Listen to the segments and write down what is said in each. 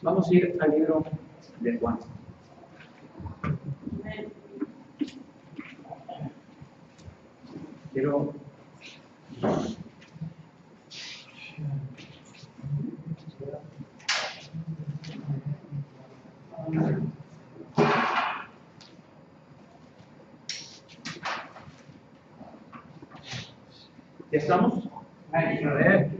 Vamos a ir al libro de Juan. Quiero ¿ya estamos? A ver.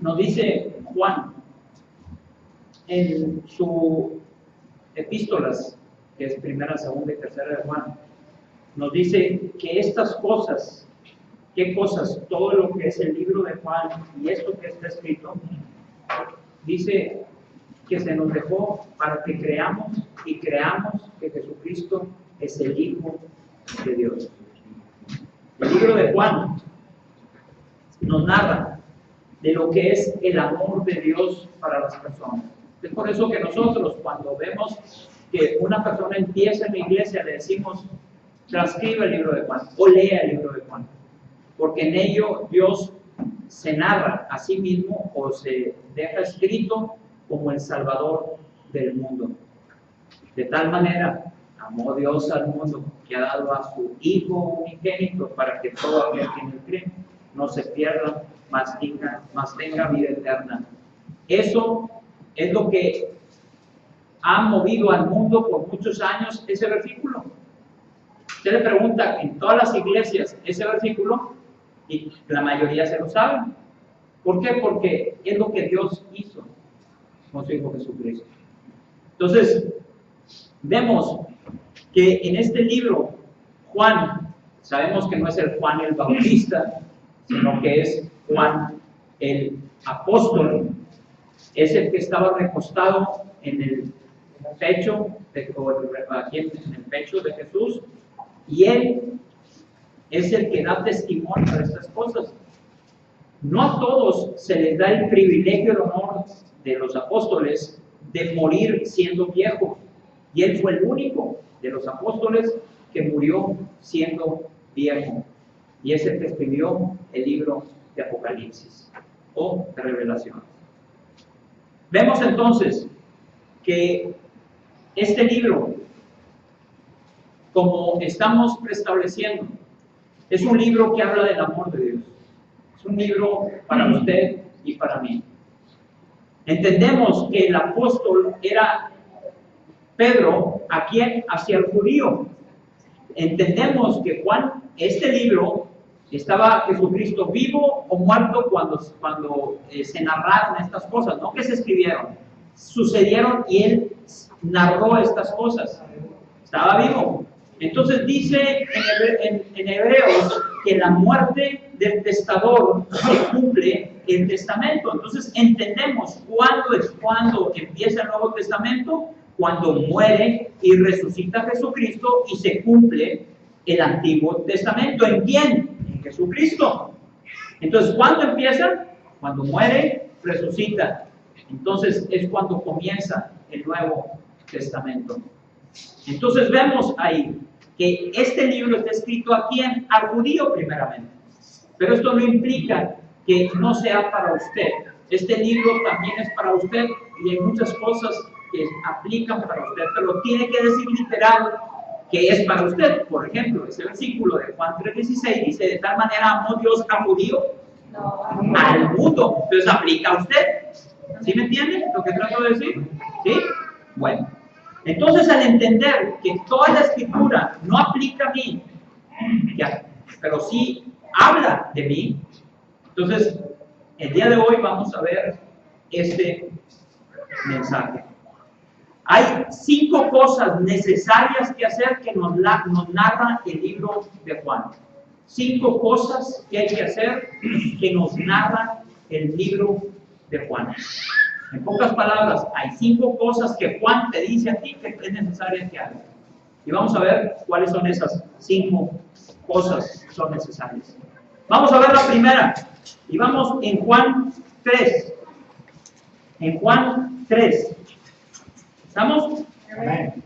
Nos dice Juan en sus epístolas, que es primera, segunda y tercera de Juan, nos dice que estas cosas, ¿qué cosas? Todo lo que es el libro de Juan y esto que está escrito, dice que se nos dejó para que creamos y creamos que Jesucristo es el Hijo de Dios. El libro de Juan nos narra de lo que es el amor de Dios para las personas. Es por eso que nosotros, cuando vemos que una persona empieza en la iglesia, le decimos, transcribe el libro de Juan o lea el libro de Juan, porque en ello Dios se narra a sí mismo o se deja escrito como el Salvador del mundo. De tal manera amó Dios al mundo que ha dado a su Hijo unigénito para que todo aquel que en él cree no se pierda, mas tenga vida eterna. Eso es lo que ha movido al mundo por muchos años, ese versículo. Usted le pregunta en todas las iglesias ese versículo y la mayoría se lo saben. ¿Por qué? Porque es lo que Dios hizo con su Hijo Jesucristo. Entonces, vemos que en este libro, Juan, sabemos que no es el Juan el Bautista, sino que es Juan el apóstol, es el que estaba recostado en el pecho, aquí en el pecho de Jesús, y él es el que da testimonio de estas cosas. No a todos se les da el privilegio, el honor de los apóstoles de morir siendo viejos, y él fue el único de los apóstoles que murió siendo viejo, y es el que escribió el libro de Apocalipsis o de Revelación. Vemos entonces que este libro, como estamos preestableciendo, es un libro que habla del amor de Dios. Es un libro para usted y para mí. Entendemos que el apóstol era Pedro, ¿a quién? Hacia el judío. Entendemos que Juan, este libro, estaba Jesucristo vivo o muerto cuando se narraron estas cosas, no que se escribieron, sucedieron y él narró estas cosas. Estaba vivo. Entonces dice en Hebreos que la muerte del testador se cumple el testamento. Entonces entendemos cuándo es cuando empieza el Nuevo Testamento, cuando muere y resucita Jesucristo y se cumple el Antiguo Testamento. ¿En quién? En Jesucristo. Entonces, ¿cuándo empieza? Cuando muere, resucita. Entonces es cuando comienza el Nuevo Testamento. Entonces vemos ahí que este libro está escrito a quién? Al judío primeramente. Pero esto no implica que no sea para usted. Este libro también es para usted y hay muchas cosas que aplican para usted, pero tiene que decir literal que es para usted. Por ejemplo, ese versículo de Juan 3:16 dice, de tal manera amó Dios al judío, al mundo. Entonces aplica a usted. ¿Sí me entiende lo que trato de decir? ¿Sí? Bueno. Entonces, al entender que toda la escritura no aplica a mí, ya, pero sí habla de mí, entonces, el día de hoy vamos a ver este mensaje. Hay 5 cosas necesarias que hacer que nos narra el libro de Juan. 5 cosas que hay que hacer que nos narra el libro de Juan. En pocas palabras, hay 5 cosas que Juan te dice a ti que es necesario que hagas. Y vamos a ver cuáles son esas 5 cosas que son necesarias. Vamos a ver la primera. Y vamos en Juan 3. En Juan 3. ¿Estamos? Amén.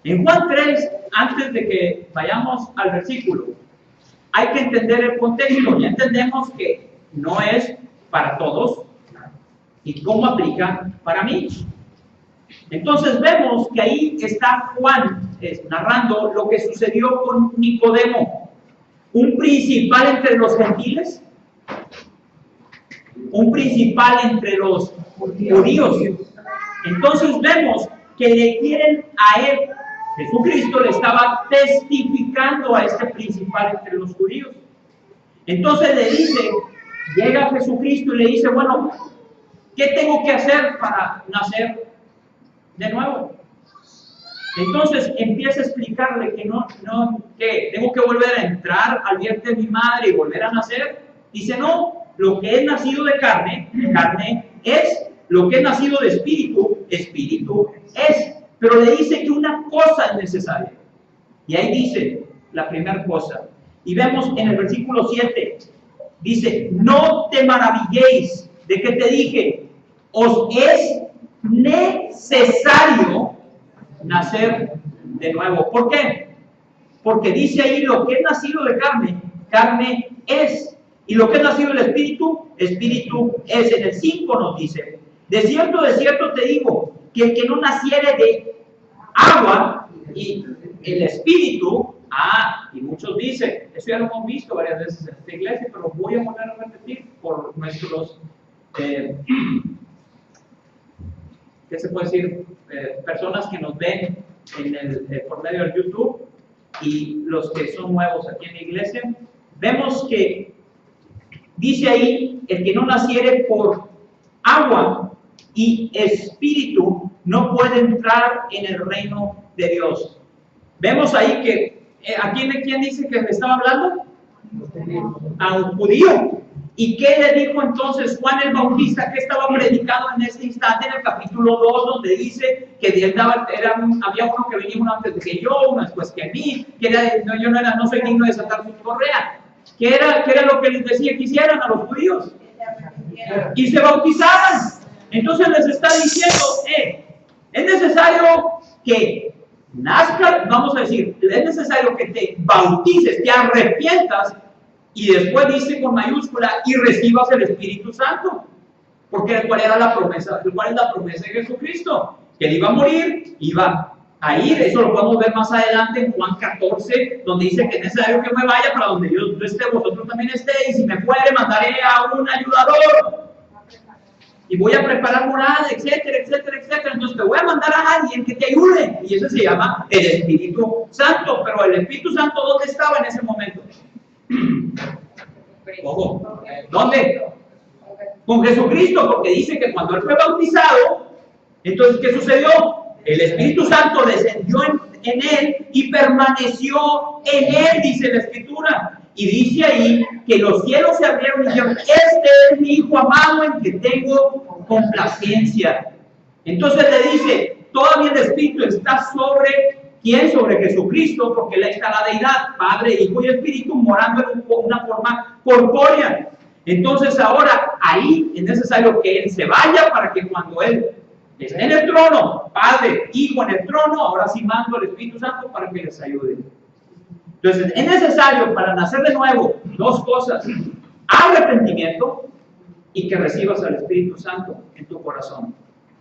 En Juan 3, antes de que vayamos al versículo, hay que entender el contexto. Ya entendemos que no es para todos y cómo aplica para mí. Entonces vemos que ahí está Juan narrando lo que sucedió con Nicodemo, un principal entre los gentiles, un principal entre los judíos. Entonces vemos que le quieren a él. Jesucristo le estaba testificando a este principal entre los judíos. Entonces le dice, llega Jesucristo y le dice, bueno, ¿qué tengo que hacer para nacer de nuevo? Entonces empieza a explicarle que que tengo que volver a entrar al vientre de mi madre y volver a nacer. Dice, no, lo que es nacido de carne, carne es, lo que es nacido de espíritu, espíritu es. Pero le dice que una cosa es necesaria. Y ahí dice la primera cosa. Y vemos en el versículo 7, dice, no te maravilléis de que te dije, os es necesario nacer de nuevo. ¿Por qué? Porque dice ahí lo que es nacido de carne, carne es. Y lo que es nacido del espíritu, espíritu es. En el 5 nos dice, de cierto te digo, que el que no naciere de agua y el espíritu, y muchos dicen, eso ya lo hemos visto varias veces en esta iglesia, pero voy a volver a repetir por nuestros, ¿qué se puede decir? Personas que nos ven por medio del YouTube y los que son nuevos aquí en la iglesia, vemos que dice ahí, el que no naciere por agua y espíritu no puede entrar en el reino de Dios. Vemos ahí que, ¿a quién dice que le estaba hablando? A un judío. ¿Y qué le dijo entonces Juan el Bautista que estaba predicando en este instante en el capítulo 2, donde dice que él había uno que venía uno antes de que yo, uno después que a mí, que yo no soy digno de desatar su correa? ¿Qué era lo que les decía que hicieran a los judíos? Y se bautizaran. Entonces les está diciendo, es necesario que nazca, vamos a decir, es necesario que te bautices, te arrepientas, y después dice con mayúscula, y recibas el Espíritu Santo. Porque ¿cuál es la promesa de Jesucristo? Que él iba a morir, iba a ir. Eso lo podemos ver más adelante en Juan 14, donde dice que es necesario que me vaya para donde yo esté, vosotros también estéis, y si me fuere, mandaré a un ayudador. Y voy a preparar morada, etcétera, etcétera, etcétera. Entonces te voy a mandar a alguien que te ayude. Y eso se llama el Espíritu Santo. Pero el Espíritu Santo, ¿dónde estaba en ese momento? Ojo, ¿dónde? Con Jesucristo, porque dice que cuando él fue bautizado, entonces ¿qué sucedió? El Espíritu Santo descendió en él y permaneció en él, dice la Escritura. Y dice ahí que los cielos se abrieron y dijeron, este es mi Hijo amado en que tengo complacencia. Entonces le dice, todavía el Espíritu está sobre ¿quién? Sobre Jesucristo, porque él está la deidad, Padre, Hijo y Espíritu, morando en una forma corpórea. Entonces ahora ahí es necesario que él se vaya para que cuando él esté en el trono, Padre, Hijo en el trono, ahora sí mando al Espíritu Santo para que les ayude. Entonces es necesario para nacer de nuevo dos cosas: arrepentimiento y que recibas al Espíritu Santo en tu corazón.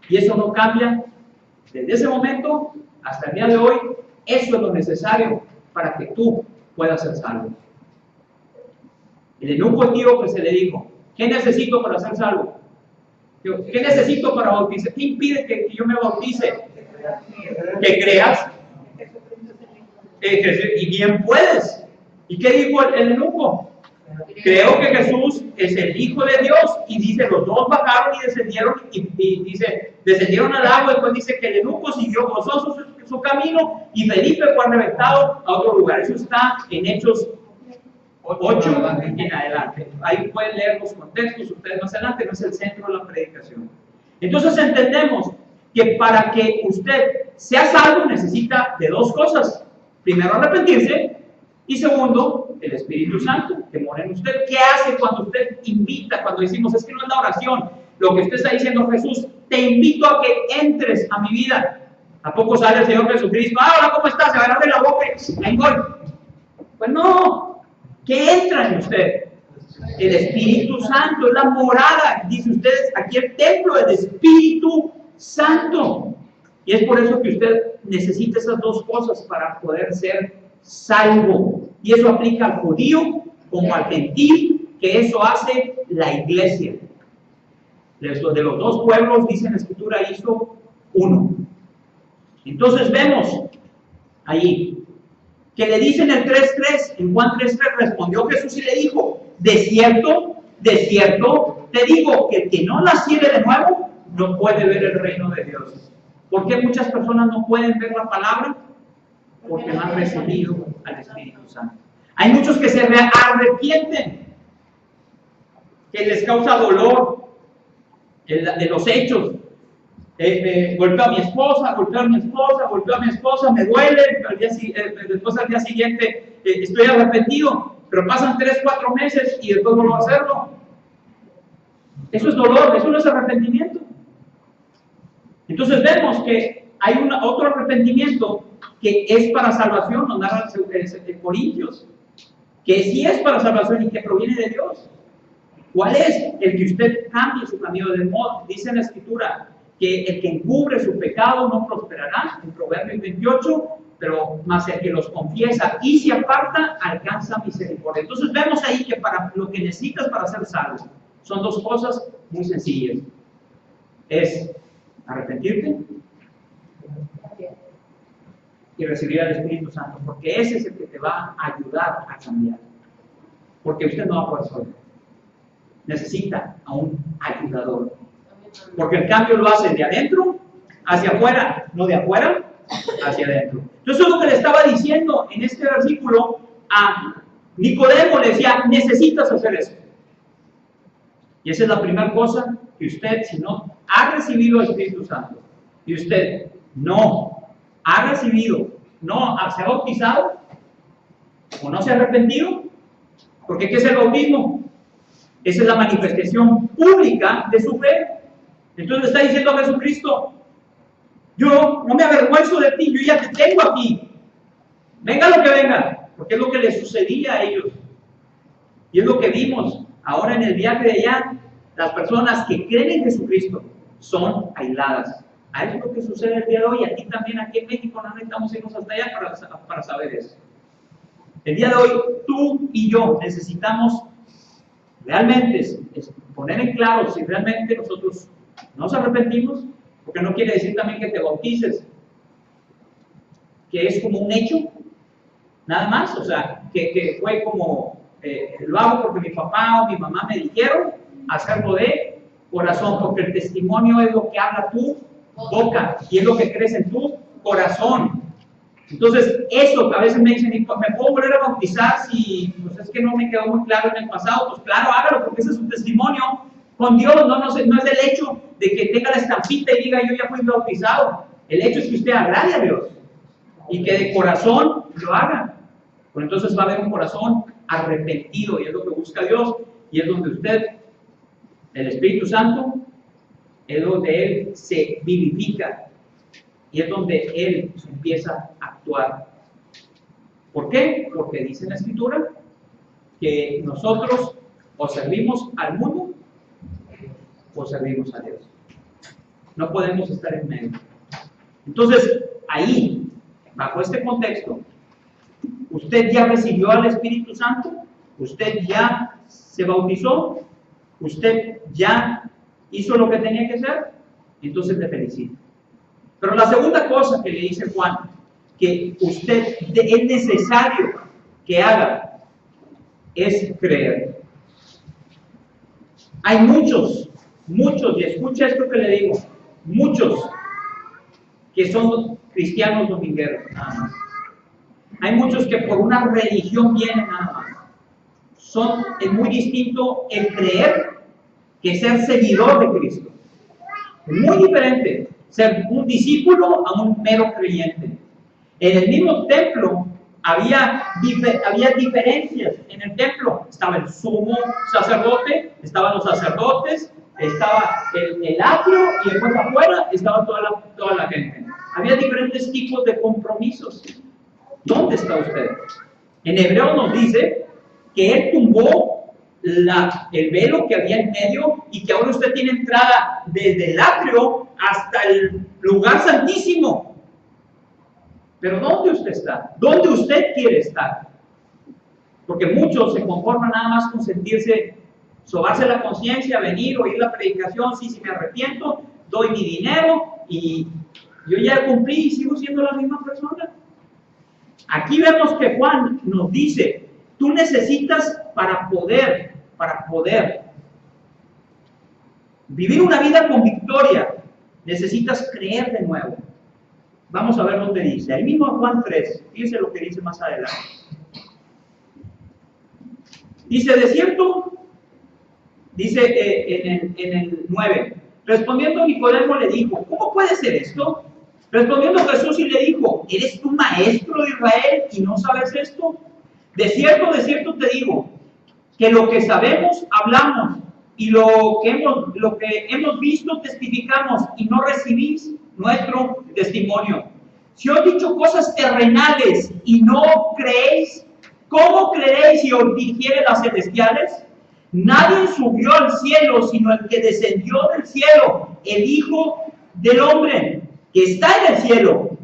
Y eso no cambia desde ese momento hasta el día de hoy. Eso es lo necesario para que tú puedas ser salvo. El eunuco etíope se le dijo, ¿qué necesito para ser salvo? ¿Qué necesito para bautizar? ¿Qué impide que yo me bautice? Que creas. Y bien puedes. ¿Y qué dijo el eunuco? Creo que Jesús es el Hijo de Dios. Y dice, los dos bajaron y descendieron, y dice, descendieron al agua. Después dice que el eunuco siguió gozoso su camino, y Felipe fue arrebatado a otro lugar. Eso está en Hechos 8 en adelante. Ahí pueden leer los contextos ustedes más adelante, no es el centro de la predicación. Entonces entendemos que para que usted sea salvo necesita de dos cosas: primero, arrepentirse, y segundo, el Espíritu Santo que mora en usted. ¿Qué hace cuando usted invita? Cuando decimos, es que no es la oración, lo que usted está diciendo: Jesús, te invito a que entres a mi vida. ¿A poco sale el Señor Jesucristo? Ah, hola, ¿cómo estás? Se va a abrir la boca y ahí voy. Pues no. ¿Qué entra en usted? El Espíritu Santo, es la morada. Dice ustedes, aquí el templo del Espíritu Santo. Y es por eso que usted necesita esas dos cosas para poder ser salvo. Y eso aplica al judío como al gentil, que eso hace la iglesia. De los dos pueblos, dice en la Escritura, hizo uno. Entonces vemos ahí que le dicen el 3:3, en Juan 3:3 respondió Jesús y le dijo: de cierto, te digo que el que no naciere de nuevo no puede ver el reino de Dios. ¿Por qué muchas personas no pueden ver la palabra? Porque no han recibido al Espíritu Santo. Hay muchos que se arrepienten, que les causa dolor de los hechos. Golpeó a mi esposa, me duele, después al día siguiente estoy arrepentido, pero pasan 3-4 meses y después vuelvo a hacerlo. Eso es dolor, eso no es arrepentimiento. Entonces vemos que hay otro arrepentimiento que es para salvación, nos narra Corintios, que sí es para salvación y que proviene de Dios. ¿Cuál es? El que usted cambie su camino de modo. Dice en la Escritura que el que encubre su pecado no prosperará, en Proverbios 28, pero más el que los confiesa y se aparta alcanza misericordia. Entonces vemos ahí que para lo que necesitas para ser salvo son dos cosas muy sencillas. Es arrepentirte y recibir al Espíritu Santo, porque ese es el que te va a ayudar a cambiar. Porque usted no va a poder solo. Necesita a un ayudador. Porque el cambio lo hace de adentro hacia afuera, no de afuera hacia adentro. Entonces, lo que le estaba diciendo en este versículo a Nicodemo, le decía: necesitas hacer eso. Y esa es la primera cosa que usted, si no ha recibido el Espíritu Santo y usted no ha recibido, no se ha bautizado o no se ha arrepentido, porque ¿qué es el bautismo? Esa es la manifestación pública de su fe. Entonces le está diciendo a Jesucristo: yo no me avergüenzo de ti, yo ya te tengo aquí. Venga lo que venga, porque es lo que les sucedía a ellos. Y es lo que vimos ahora en el viaje de allá. Las personas que creen en Jesucristo son aisladas. A eso es lo que sucede el día de hoy. Aquí también, aquí en México, no necesitamos irnos hasta allá para saber eso. El día de hoy, tú y yo necesitamos realmente poner en claro si realmente nosotros nos arrepentimos, porque no quiere decir también que te bautices, que es como un hecho, nada más, o sea, que fue como, lo hago porque mi papá o mi mamá me dijeron, hacerlo de corazón, porque el testimonio es lo que habla tu boca y es lo que crees en tu corazón. Entonces, eso que a veces me dicen: ¿me puedo volver a bautizar si pues es que no me quedó muy claro en el pasado? Pues claro, hágalo, porque ese es un testimonio con Dios, no es el hecho de que tenga la estampita y diga: yo ya fui bautizado. El hecho es que usted agrade a Dios y que de corazón lo haga. Pues entonces va a haber un corazón arrepentido, y es lo que busca Dios, y es donde usted, el Espíritu Santo, es donde Él se vivifica y es donde Él empieza a actuar. ¿Por qué? Porque dice en la Escritura que nosotros o servimos al mundo o servimos a Dios. No podemos estar en medio. Entonces, ahí, bajo este contexto, usted ya recibió al Espíritu Santo, usted ya se bautizó, usted ya hizo lo que tenía que hacer, entonces le felicito. Pero la segunda cosa que le dice Juan, que usted es necesario que haga, es creer. Hay muchos, y escucha esto que le digo, muchos que son cristianos domingueros, nada más. Hay muchos que por una religión vienen nada más. Es muy distinto el creer que ser seguidor de Cristo. Es muy diferente ser un discípulo a un mero creyente. En el mismo templo había diferencias. En el templo estaba el sumo sacerdote, estaban los sacerdotes, estaba el atrio, y después afuera estaba toda la gente. Había diferentes tipos de compromisos. ¿Dónde está usted? En Hebreo nos dice que Él tumbó el velo que había en medio y que ahora usted tiene entrada desde el atrio hasta el lugar santísimo. Pero ¿dónde usted está? ¿Dónde usted quiere estar? Porque muchos se conforman nada más con sentirse, sobarse la conciencia, venir, oír la predicación, sí, me arrepiento, doy mi dinero y yo ya cumplí y sigo siendo la misma persona. Aquí vemos que Juan nos dice, tú necesitas para poder vivir una vida con victoria, necesitas creer de nuevo. Vamos a ver dónde dice. Ahí mismo en Juan 3, fíjense lo que dice más adelante. Dice, de cierto, dice en el 9, respondiendo Nicodemo le dijo, ¿cómo puede ser esto? Respondiendo Jesús y le dijo, ¿eres tú maestro de Israel y no sabes esto? De cierto te digo, que lo que sabemos hablamos y lo que hemos visto testificamos y no recibís nuestro testimonio. Si os he dicho cosas terrenales y no creéis, ¿cómo creeréis si os dijere las celestiales? Nadie subió al cielo sino el que descendió del cielo, el Hijo del Hombre, que está en el cielo.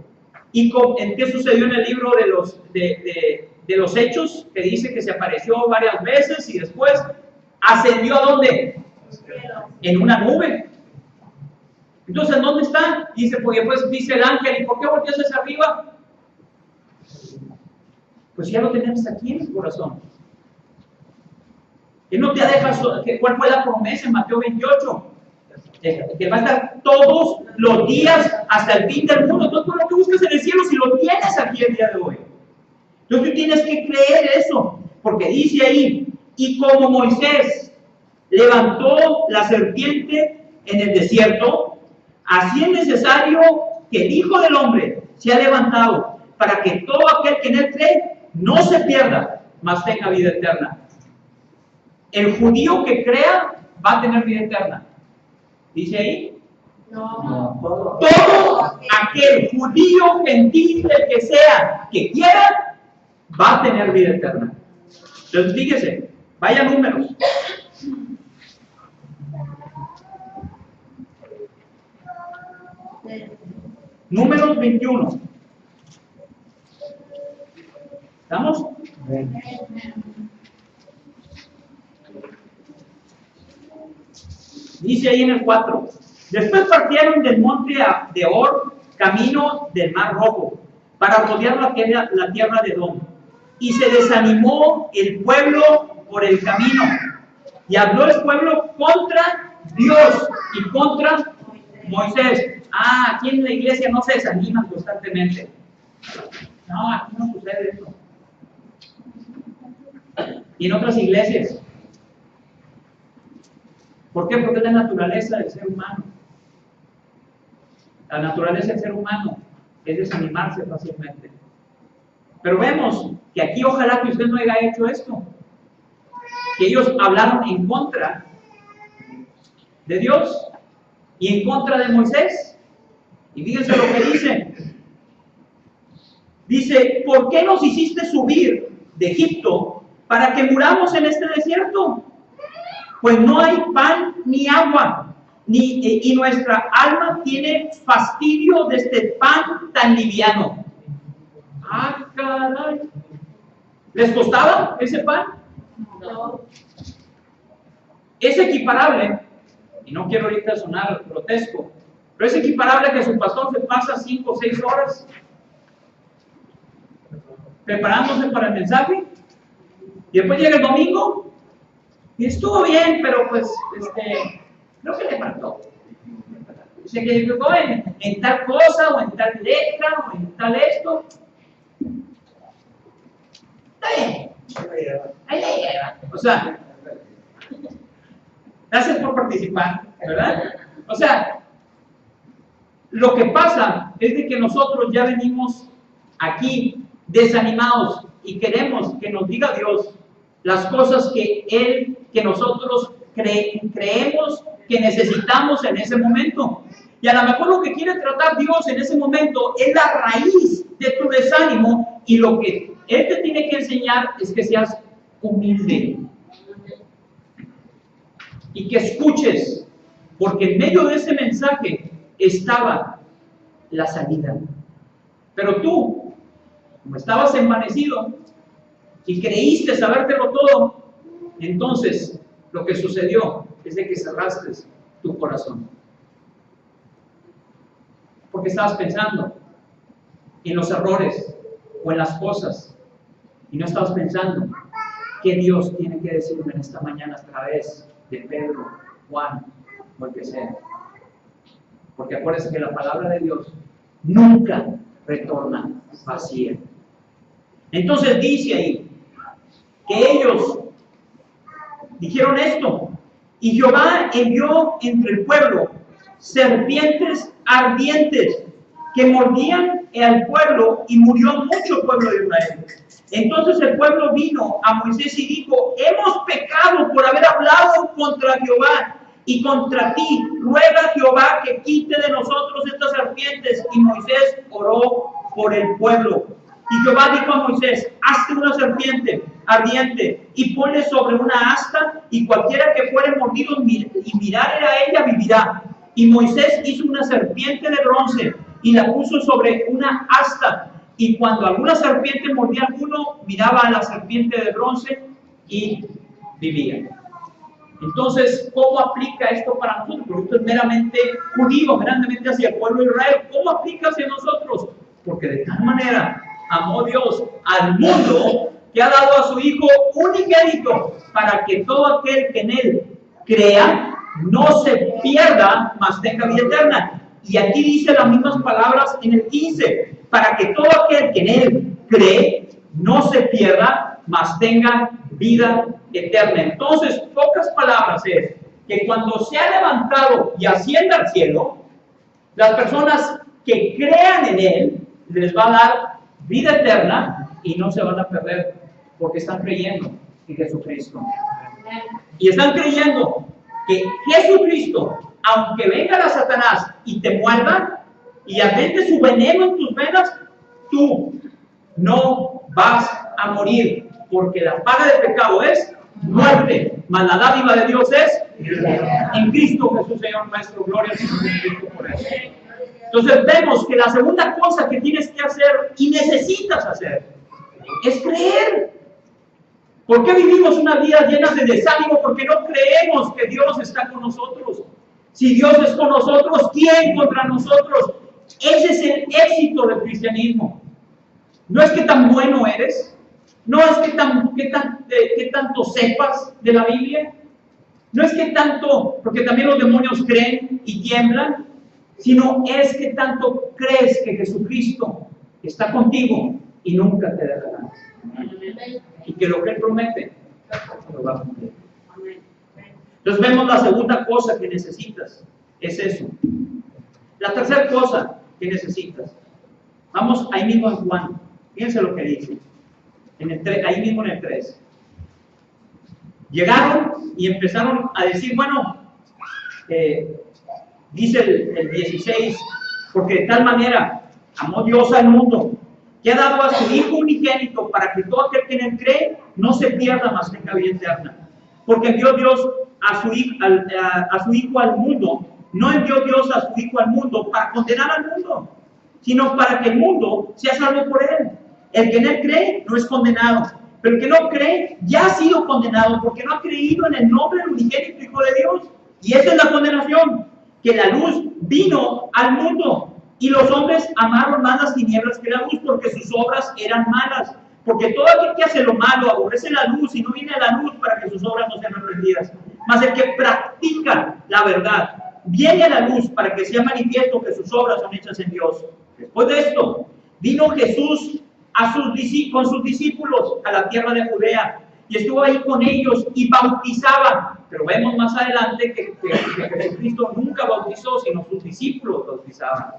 ¿Y qué sucedió en el libro de los Hechos? Que dice que se apareció varias veces y después ascendió ¿a dónde? En una nube. Entonces, ¿dónde está? Dice, porque pues dice el ángel, ¿y por qué volteas hacia arriba? Pues ya lo tenemos aquí en el corazón. Él no te ha dejado. ¿Cuál fue la promesa en Mateo 28? Que va a estar todos los días hasta el fin del mundo. Todo lo que buscas en el cielo, si lo tienes aquí el día de hoy. Entonces tú tienes que creer eso, porque dice ahí, y como Moisés levantó la serpiente en el desierto, así es necesario que el Hijo del Hombre sea levantado, para que todo aquel que en él cree no se pierda, mas tenga vida eterna. El judío que crea va a tener vida eterna. ¿Dice ahí? No. Todo aquel judío, gentil, el que sea, que quiera, va a tener vida eterna. Entonces fíjese, vaya números. Números 21. ¿Estamos? Dice ahí en el 4. Después partieron del monte de Or, camino del Mar Rojo, para rodear la tierra de Edom. Y se desanimó el pueblo por el camino. Y habló el pueblo contra Dios y contra Moisés. Aquí en la iglesia no se desaniman constantemente. No, aquí no sucede eso. Y en otras iglesias. ¿Por qué? Porque es la naturaleza del ser humano. La naturaleza del ser humano es desanimarse fácilmente. Pero vemos que aquí ojalá que usted no haya hecho esto. Que ellos hablaron en contra de Dios y en contra de Moisés. Y fíjense lo que dice. Dice, ¿por qué nos hiciste subir de Egipto para que muramos en este desierto? Pues no hay pan ni agua, y nuestra alma tiene fastidio de este pan tan liviano. Caray. ¿Les costaba ese pan? No. Es equiparable, y no quiero ahorita sonar grotesco, pero es equiparable que su pastor se pasa 5 o 6 horas preparándose para el mensaje, y después llega el domingo, y estuvo bien, pero pues, creo que le faltó. Se equivocó en tal cosa, o en tal letra, o en tal esto. Está bien. Ahí la lleva. O sea, gracias por participar, ¿verdad? O sea, lo que pasa es de que nosotros ya venimos aquí desanimados y queremos que nos diga Dios las cosas que nosotros creemos que necesitamos en ese momento. Y a lo mejor lo que quiere tratar Dios en ese momento es la raíz de tu desánimo, y lo que Él te tiene que enseñar es que seas humilde y que escuches, porque en medio de ese mensaje estaba la salida. Pero tú, como estabas envanecido y creíste sabértelo todo, entonces lo que sucedió es de que cerraste tu corazón. Porque estabas pensando en los errores o en las cosas, y no estabas pensando qué Dios tiene que decirme en esta mañana a través de Pedro, Juan o el que sea. Porque acuérdense que la palabra de Dios nunca retorna vacía. Entonces dice ahí que ellos dijeron esto, y Jehová envió entre el pueblo serpientes ardientes que mordían al pueblo, y murió mucho pueblo de Israel. Entonces el pueblo vino a Moisés y dijo: hemos pecado por haber hablado contra Jehová y contra ti. Ruega a Jehová que quite de nosotros estas serpientes. Y Moisés oró por el pueblo. Y Jehová dijo a Moisés: hazte una serpiente ardiente y ponle sobre una asta, y cualquiera que fuere mordido y mirare a ella vivirá. Y Moisés hizo una serpiente de bronce y la puso sobre una asta, y cuando alguna serpiente mordía a alguno, miraba a la serpiente de bronce y vivía. Entonces, ¿cómo aplica esto para nosotros? Porque esto es meramente judío, meramente hacia el pueblo de Israel. ¿Cómo aplica hacia nosotros? Porque de tal manera amó Dios al mundo que ha dado a su Hijo unigénito, para que todo aquel que en Él crea no se pierda, mas tenga vida eterna. Y aquí dice las mismas palabras en el 15, para que todo aquel que en Él cree no se pierda, mas tenga vida eterna. Entonces, pocas palabras es que cuando se ha levantado y ascienda al cielo, las personas que crean en Él les va a dar vida eterna y no se van a perder, porque están creyendo en Jesucristo. Y están creyendo que Jesucristo, aunque venga a Satanás y te muerda y avente su veneno en tus venas, tú no vas a morir, porque la paga del pecado es muerte, mas la dádiva de Dios es en Cristo Jesús, Señor nuestro. Gloria a Jesucristo por eso. Entonces vemos que la segunda cosa que tienes que hacer y necesitas hacer es creer. ¿Por qué vivimos una vida llena de desánimo? Porque no creemos que Dios está con nosotros. Si Dios es con nosotros, ¿quién contra nosotros? Ese es el éxito del cristianismo. No es que tan bueno eres, no es que tanto sepas de la Biblia, no es que tanto, porque también los demonios creen y tiemblan, sino es que tanto crees que Jesucristo está contigo y nunca te dejará. Y que lo que Él promete, lo va a cumplir. Entonces vemos la segunda cosa que necesitas, es eso. La tercera cosa que necesitas, vamos ahí mismo en Juan, fíjense lo que dice, ahí mismo en el 3. Llegaron y empezaron a decir, bueno, dice el 16, porque de tal manera amó Dios al mundo, que ha dado a su Hijo unigénito, para que todo aquel que en Él cree no se pierda, mas tenga vida eterna. Porque envió Dios a su Hijo al mundo, no envió Dios a su Hijo al mundo para condenar al mundo, sino para que el mundo sea salvo por Él. El que en Él cree no es condenado, pero el que no cree ya ha sido condenado, porque no ha creído en el nombre del unigénito Hijo de Dios. Y esa es la condenación, que la luz vino al mundo, y los hombres amaron más las tinieblas que la luz, porque sus obras eran malas. Porque todo aquel que hace lo malo aborrece la luz y no viene a la luz para que sus obras no sean reprendidas. Mas el que practica la verdad viene a la luz para que sea manifiesto que sus obras son hechas en Dios. Después de esto, vino Jesús con sus discípulos a la tierra de Judea, y estuvo ahí con ellos y bautizaba. Pero vemos más adelante que Jesucristo nunca bautizó, sino sus discípulos bautizaban.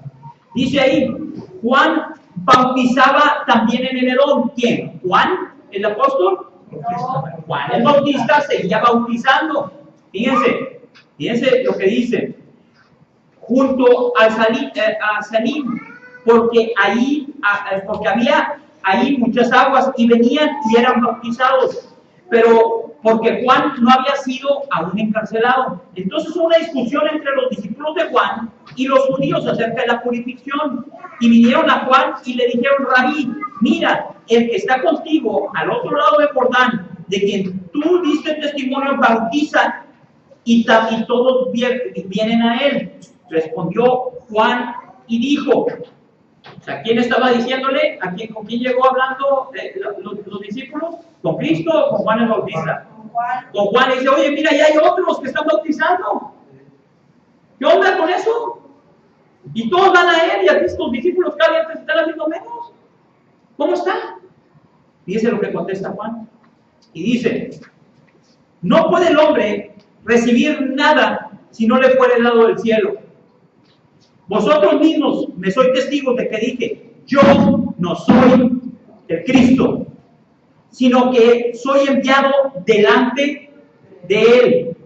Dice ahí, Juan bautizaba también en el Edom. ¿Quién? ¿Juan, el apóstol? Juan el Bautista seguía bautizando. Fíjense lo que dice. junto a Salim, porque había ahí muchas aguas y venían y eran bautizados, pero porque Juan no había sido aún encarcelado. Entonces hubo una discusión entre los discípulos de Juan y los judíos acerca de la purificación, y vinieron a Juan y le dijeron: Rabí, mira, el que está contigo al otro lado de Jordán, de quien tú diste testimonio, bautiza, y todos vienen a él. Respondió Juan y dijo, o sea, ¿quién estaba diciéndole? ¿Con quién llegó hablando los discípulos? ¿Con Cristo o con Juan el Bautista? Con Juan. Y dice: oye, mira, ya hay otros que están bautizando. ¿Qué onda con eso? Y todos van a él, y aquí estos discípulos cada día se están haciendo menos. ¿Cómo está? Dice lo que contesta Juan. Y dice: no puede el hombre recibir nada si no le fuere dado del cielo. Vosotros mismos me sois testigos de que dije: yo no soy el Cristo, sino que soy enviado delante de él.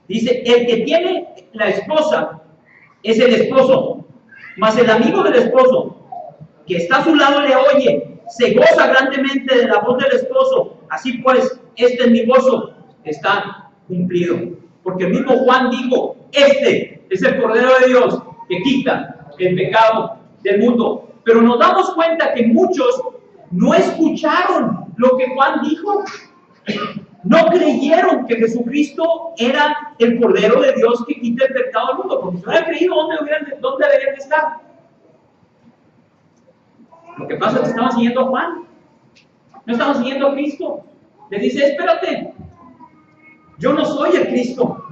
Dice: el que tiene la esposa es el esposo, mas el amigo del esposo que está a su lado le oye, se goza grandemente de la voz del esposo. Así pues, este es mi gozo, está cumplido. Porque el mismo Juan dijo: este es el Cordero de Dios que quita el pecado del mundo. Pero nos damos cuenta que muchos no escucharon lo que Juan dijo. No creyeron que Jesucristo era el Cordero de Dios que quita el pecado del mundo. Porque si hubieran creído, ¿dónde deberían estar? Lo que pasa es que estaban siguiendo a Juan, no estaban siguiendo a Cristo. Les dice: espérate, yo no soy el Cristo.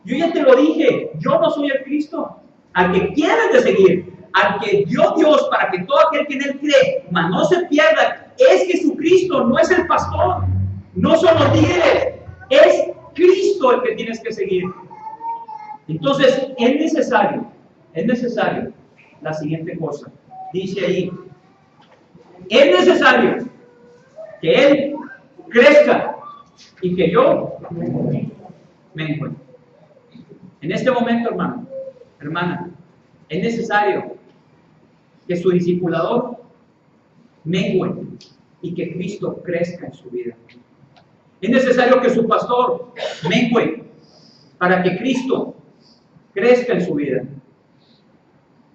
Yo ya te lo dije, yo no soy el Cristo. Al que quieres de seguir, al que dio Dios para que todo aquel que en él cree, mas no se pierda, es Jesucristo, no es el pastor, no son los líderes, es Cristo el que tienes que seguir. Entonces es necesario la siguiente cosa. Dice ahí: es necesario que Él crezca y que yo mengue. En este momento, hermano, hermana, es necesario que su discipulador mengue y que Cristo crezca en su vida. Es necesario que su pastor mengue para que Cristo crezca en su vida.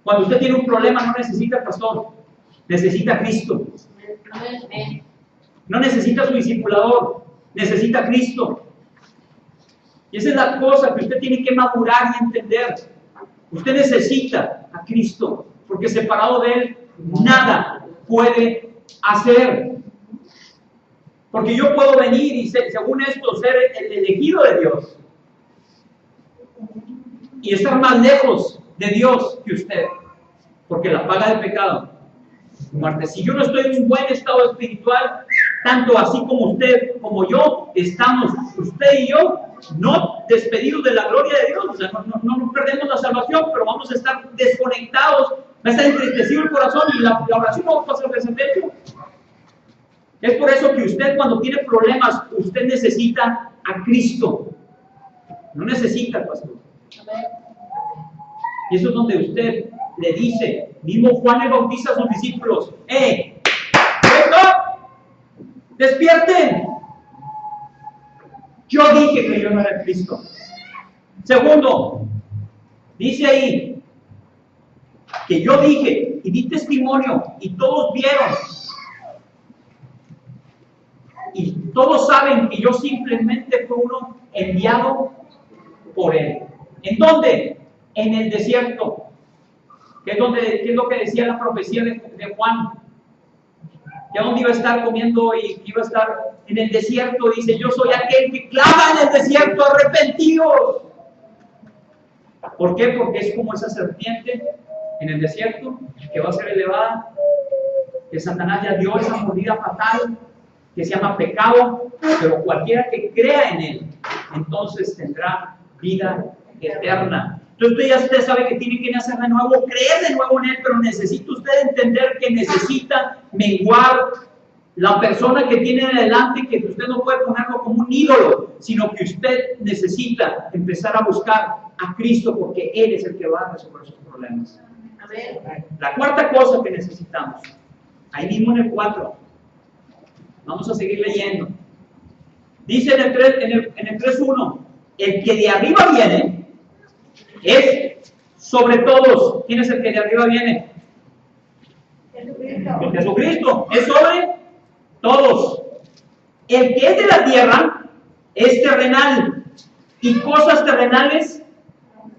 Cuando usted tiene un problema, no necesita al pastor, necesita a Cristo. No necesita a su discipulador, necesita a Cristo. Y esa es la cosa que usted tiene que madurar y entender. Usted necesita a Cristo, porque separado de Él, nada puede hacer. Porque yo puedo venir y según esto ser el elegido de Dios y estar más lejos de Dios que usted, porque la paga del pecado es muerte. Si yo no estoy en un buen estado espiritual, tanto así como usted como yo estamos, usted y yo, no despedidos de la gloria de Dios. O sea, no perdemos la salvación, pero vamos a estar desconectados, va a estar entristecido el corazón y la oración no va a pasar desentecho. Es por eso que usted, cuando tiene problemas, usted necesita a Cristo, no necesita al pastor. Y eso es donde usted le dice, mismo Juan le bautiza a sus discípulos: ¡wake up! ¡Despierten! Yo dije que yo no era Cristo. Segundo, dice ahí que yo dije y di testimonio y todos vieron y todos saben que yo simplemente fui uno enviado por Él. ¿En dónde? En el desierto. ¿Qué es lo que decía la profecía de Juan? ¿Que a dónde iba a estar comiendo y iba a estar en el desierto? Dice: yo soy aquel que clama en el desierto, arrepentidos. ¿Por qué? Porque es como esa serpiente en el desierto que va a ser elevada, que Satanás ya dio esa mordida fatal que se llama pecado, pero cualquiera que crea en él, entonces tendrá vida eterna. Entonces usted sabe que tiene que nacer de nuevo, creer de nuevo en Él, pero necesita usted entender que necesita menguar La persona que tiene adelante, que usted no puede ponerlo como un ídolo, sino que usted necesita empezar a buscar a Cristo porque Él es el que va a resolver sus problemas. La cuarta cosa que necesitamos, ahí mismo en el 4, vamos a seguir leyendo. Dice en el 3.1, el que de arriba viene es sobre todos. ¿Quién es el que de arriba viene? Jesucristo. Jesucristo, es sobre todos. El que es de la tierra es terrenal y cosas terrenales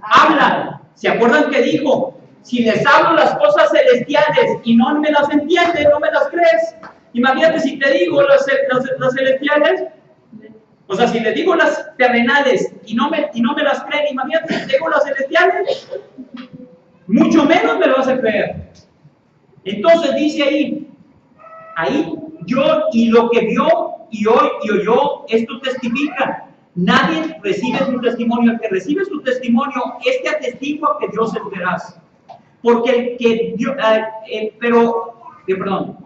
hablan. ¿Se acuerdan que dijo? Si les hablo las cosas celestiales y no me las entiendes, no me las crees. Imagínate si te digo las celestiales, o sea, si les digo las terrenales y no me las creen, imagínate si te digo las celestiales, mucho menos me lo vas a creer. Entonces dice ahí yo y lo que vio y oyó, esto testifica. Nadie recibe su testimonio. El que recibe su testimonio, este atestigua que Dios es veraz. Porque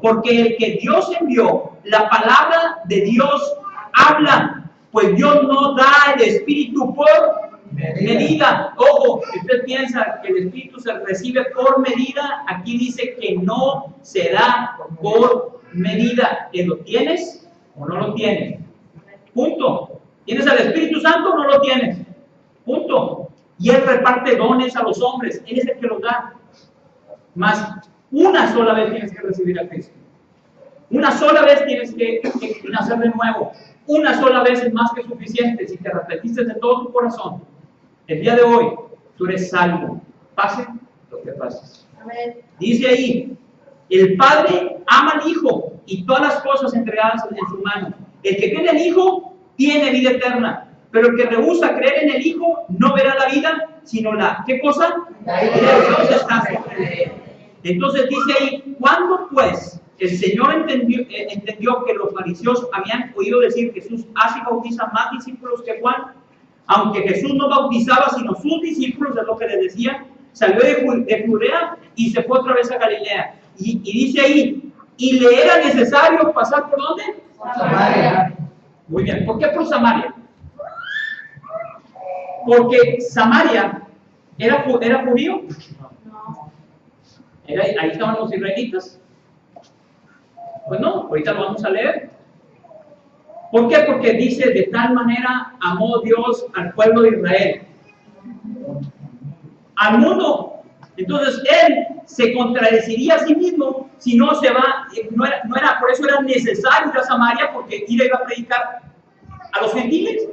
porque el que Dios envió, la palabra de Dios habla, pues Dios no da el Espíritu por medida. Ojo, si usted piensa que el Espíritu se recibe por medida, aquí dice que no se da por medida. ¿Que lo tienes o no lo tienes? Punto. ¿Tienes al Espíritu Santo o no lo tienes? Punto. Y Él reparte dones a los hombres. Él es el que los da. Más una sola vez tienes que recibir a Cristo. Una sola vez tienes que nacer de nuevo. Una sola vez es más que suficiente. Si te arrepentiste de todo tu corazón, el día de hoy tú eres salvo. Pase lo que pase. Dice ahí, el Padre ama al Hijo y todas las cosas entregadas en su mano. El que cree en el Hijo tiene vida eterna. Pero el que rehúsa creer en el Hijo no verá la vida, sino la, ¿qué cosa? La vida de Dios está sobre él. Entonces dice ahí, ¿cuándo pues el Señor entendió que los fariseos habían oído decir que Jesús hace y bautiza más discípulos que Juan? Aunque Jesús no bautizaba sino sus discípulos, es lo que les decía, salió de Judea y se fue otra vez a Galilea. Y dice ahí, y le era necesario pasar ¿por dónde? Samaria. Muy bien, ¿por qué por Samaria? Porque Samaria era judío. Ahí estaban los israelitas. Pues no, ahorita lo vamos a leer. ¿Por qué? Porque dice, de tal manera amó Dios al pueblo de Israel. Al mundo. Entonces Él se contradeciría a sí mismo si no se va, por eso era necesario ir a Samaria, porque iba a predicar a los gentiles.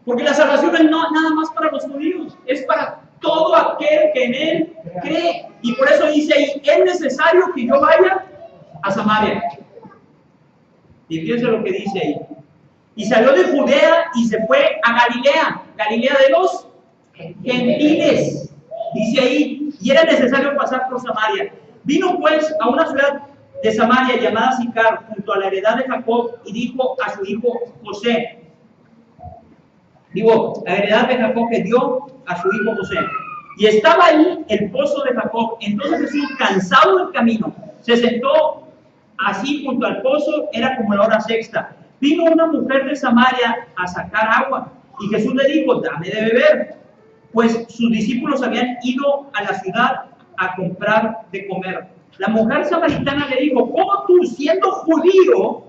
Porque la salvación no es nada más para los judíos, es para todo aquel que en Él cree. Y por eso dice ahí, es necesario que yo vaya a Samaria. Y fíjense lo que dice ahí. Y salió de Judea y se fue a Galilea, Galilea de los gentiles. Dice ahí, y era necesario pasar por Samaria. Vino pues a una ciudad de Samaria llamada Sicar, junto a la heredad de Jacob, y dijo a su hijo José, la heredad de Jacob que dio a su hijo José. Y estaba ahí el pozo de Jacob. Entonces Jesús, cansado del camino, se sentó así junto al pozo, era como la hora sexta. Vino una mujer de Samaria a sacar agua, y Jesús le dijo, dame de beber, pues sus discípulos habían ido a la ciudad a comprar de comer. La mujer samaritana le dijo, ¿cómo tú, siendo judío,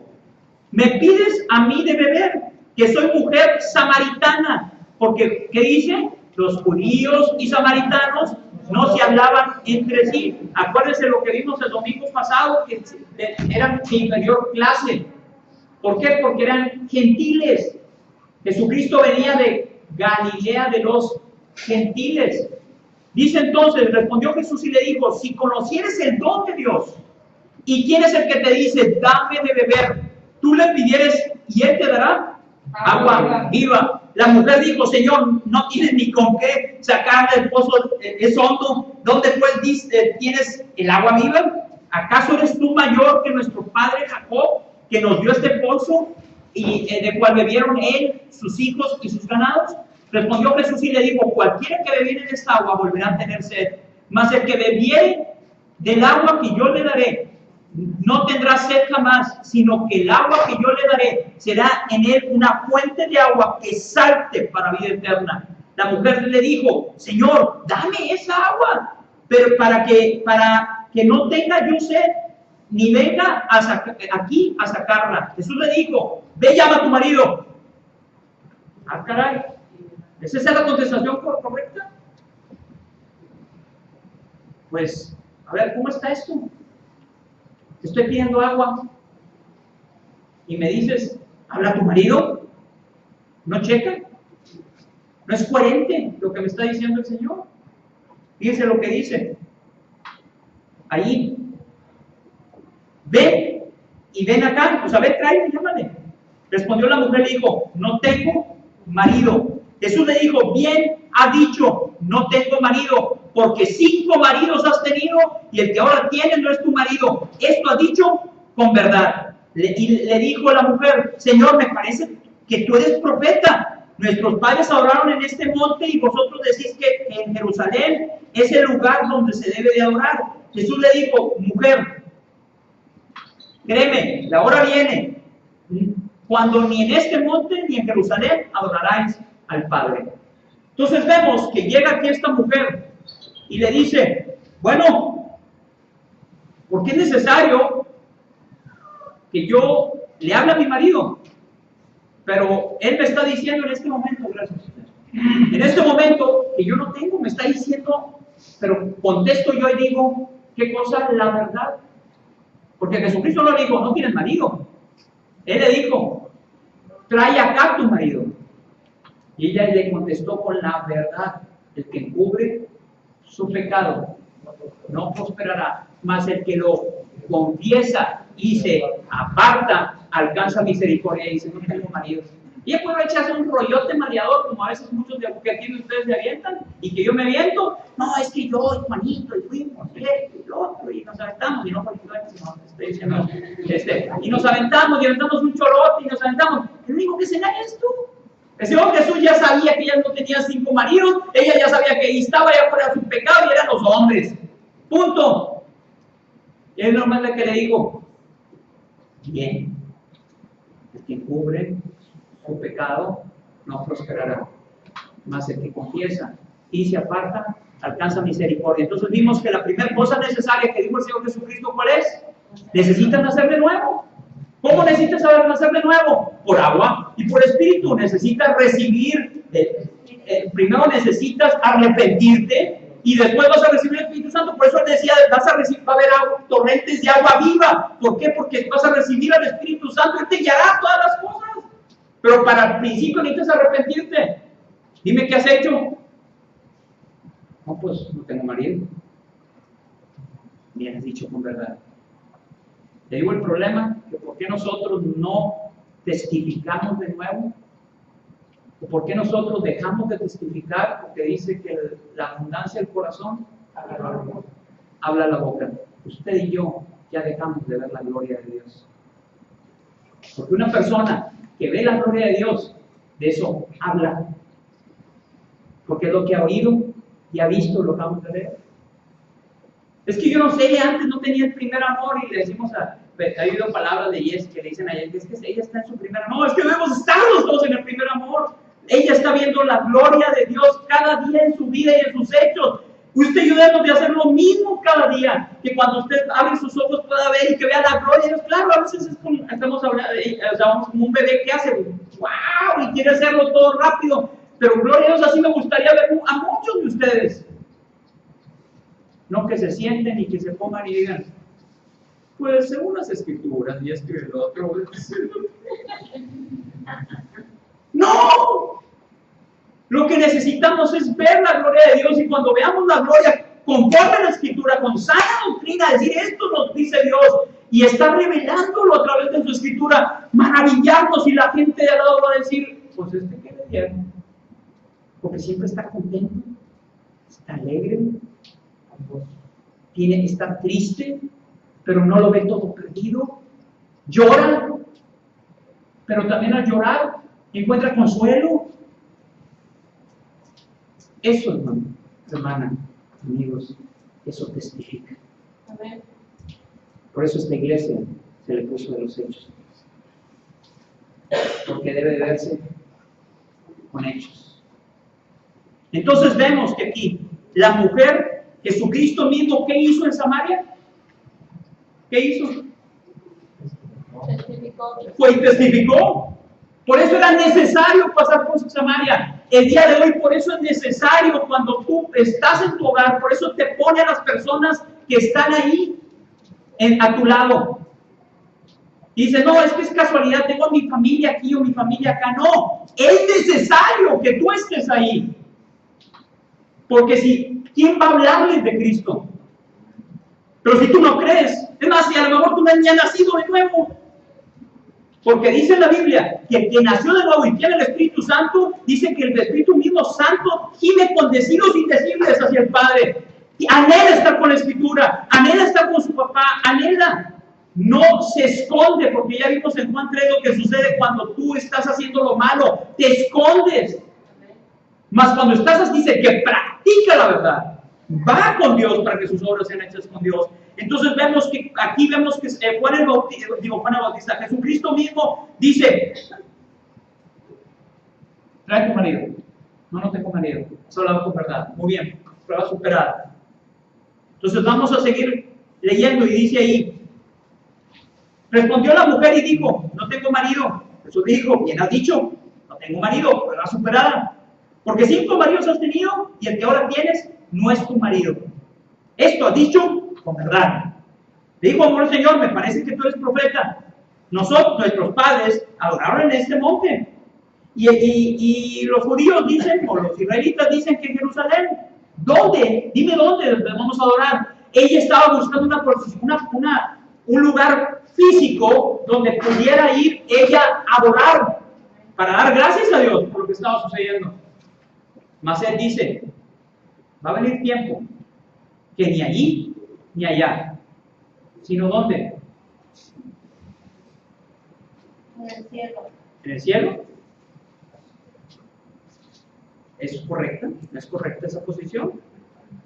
me pides a mí de beber, que soy mujer samaritana? Porque, ¿qué dice? Los judíos y samaritanos no se hablaban entre sí. Acuérdense lo que vimos el domingo pasado, que eran de inferior clase. ¿Por qué? Porque eran gentiles. Jesucristo venía de Galilea de los gentiles. Dice entonces, respondió Jesús y le dijo, si conocieres el don de Dios, ¿y quién es el que te dice, dame de beber? Tú le pidieres y Él te dará agua viva. La mujer dijo, Señor, no tienes ni con qué sacar del pozo, es hondo. ¿Dónde pues tienes el agua viva? ¿Acaso eres tú mayor que nuestro padre Jacob, que nos dio este pozo, y de cual bebieron él, sus hijos y sus ganados? Respondió Jesús y le dijo, cualquiera que bebiere de esta agua volverá a tener sed, mas el que bebiere del agua que yo le daré no tendrá sed jamás, sino que el agua que yo le daré será en él una fuente de agua que salte para vida eterna. La mujer le dijo, Señor, dame esa agua, pero para que no tenga yo sed, ni venga aquí a sacarla. Jesús le dijo, ve, llama a tu marido. Ah, caray, ¿esa es la contestación correcta? Pues, a ver, ¿cómo está esto? Te estoy pidiendo agua y me dices, habla tu marido. ¿No checa? ¿No es coherente lo que me está diciendo el Señor? Fíjense lo que dice ahí. Ven y ven acá, o sea, ven, tráeme, llámale. Respondió la mujer, le dijo, no tengo marido. Jesús le dijo, bien ha dicho, no tengo marido, porque 5 maridos has tenido y el que ahora tienes no es tu marido. Esto ha dicho con verdad. Y le dijo la mujer, Señor, me parece que tú eres profeta. Nuestros padres adoraron en este monte y vosotros decís que en Jerusalén es el lugar donde se debe de adorar. Jesús le dijo, mujer, créeme, la hora viene cuando ni en este monte ni en Jerusalén adoraráis al Padre. Entonces vemos que llega aquí esta mujer y le dice, bueno, porque es necesario que yo le hable a mi marido, pero él me está diciendo en este momento, gracias a usted, en este momento que yo no tengo, me está diciendo, pero contesto yo y digo, ¿qué cosa? La verdad. Porque Jesucristo no le dijo, no tienes marido. Él le dijo, trae acá tu marido. Y ella le contestó con la verdad, el que encubre su pecado no prosperará, mas el que lo confiesa y se aparta alcanza misericordia y dice, no tengo marido. Y después va a echarse un rollote mareador, como a veces muchos de que aquí de ustedes se avientan, y que yo me aviento, no, es que yo, y Juanito, y fuimos, y el otro, y nos aventamos, y no Juanito, sino estoy diciendo, y nos aventamos un chorote, y nos aventamos. El único que se engaña es tú. El Señor Jesús ya sabía que ella no tenía 5 maridos, ella ya sabía que estaba ya fuera de su pecado y eran los hombres. Punto. Y es normal que le digo, bien, el que cubre su pecado no prosperará, mas el que confiesa y se aparta alcanza misericordia. Entonces vimos que la primera cosa necesaria que dijo el Señor Jesucristo, ¿cuál es? Necesitan nacer de nuevo. ¿Cómo necesitas saber nacer de nuevo? Por agua y por espíritu. Necesitas recibir, primero necesitas arrepentirte y después vas a recibir el Espíritu Santo. Por eso él decía, va a haber torrentes de agua viva. ¿Por qué? Porque vas a recibir al Espíritu Santo, él te guiará todas las cosas. Pero para el principio necesitas arrepentirte. Dime, ¿qué has hecho? No, pues no tengo marido. Bien, has dicho con verdad. Te digo el problema, que por qué nosotros no testificamos de nuevo, o por qué nosotros dejamos de testificar, porque dice que la abundancia del corazón habla la boca. Usted y yo ya dejamos de ver la gloria de Dios. Porque una persona que ve la gloria de Dios, de eso habla. Porque es lo que ha oído y ha visto, lo acabamos de ver. Es que yo no sé, antes no tenía el primer amor y le decimos ha habido palabras de Jess que le dicen a ella, es que ella está en su primer amor. No, es que debemos estar los dos en el primer amor. Ella está viendo la gloria de Dios cada día en su vida y en sus hechos. Usted y yo debemos de hacer lo mismo cada día, que cuando usted abre sus ojos pueda ver y que vea la gloria de Dios. Claro, a veces es como, estamos hablando, vamos como un bebé que hace, wow, y quiere hacerlo todo rápido, pero gloria a Dios, así me gustaría ver a muchos de ustedes. No que se sienten y que se pongan y digan, pues según las escrituras, y es que el otro. ¡No! Lo que necesitamos es ver la gloria de Dios, y cuando veamos la gloria conforme a la escritura, con sana doctrina, decir esto nos dice Dios, y está revelándolo a través de su escritura, maravillarnos, y la gente de al lado va a decir, pues que le dieron, porque siempre está contento, está alegre, está triste, pero no lo ve todo perdido, llora, pero también al llorar encuentra consuelo. Eso, hermano, hermana, amigos, eso testifica. Amén. Por eso esta iglesia se le puso de los hechos. Porque debe de verse con hechos. Entonces vemos que aquí, la mujer, Jesucristo mismo, ¿qué hizo en Samaria? ¿Qué hizo? Fue y testificó. Por eso era necesario pasar por Samaria. El día de hoy, por eso es necesario cuando tú estás en tu hogar, por eso te pone a las personas que están ahí a tu lado. Y dice, no, es que es casualidad, tengo mi familia aquí o mi familia acá. No, es necesario que tú estés ahí. Porque si, ¿quién va a hablarles de Cristo? Pero si tú no crees, es más, si a lo mejor tú no has nacido de nuevo. Porque dice en la Biblia que el que nació de nuevo y tiene el Espíritu Santo, dice que el Espíritu mismo Santo gime con deseos indecibles hacia el Padre. Y anhela estar con la Escritura, anhela estar con su papá, anhela. No se esconde, porque ya vimos en Juan 3 lo que sucede cuando tú estás haciendo lo malo, te escondes. Mas cuando estás así, dice que practica la verdad, va con Dios para que sus obras sean hechas con Dios. Entonces vemos que aquí vemos que Juan el Bautista, Jesucristo mismo dice, trae tu marido. No tengo marido, has hablado con verdad. Muy bien, prueba superada. Entonces vamos a seguir leyendo y dice ahí, respondió la mujer y dijo, no tengo marido. Jesús dijo, bien has dicho, no tengo marido, prueba superada. Porque 5 maridos has tenido y el que ahora tienes no es tu marido. Esto has dicho con verdad. Le dijo, amor Señor, me parece que tú eres profeta. Nuestros padres adoraron en este monte. Y los judíos dicen, o los israelitas dicen que en Jerusalén. ¿Dónde? Dime dónde vamos a adorar. Ella estaba buscando un lugar físico donde pudiera ir ella a adorar para dar gracias a Dios por lo que estaba sucediendo. Mas él dice, va a venir tiempo que ni allí ni allá, sino ¿dónde? En el cielo. ¿En el cielo? ¿Es correcta? ¿No es correcta esa posición?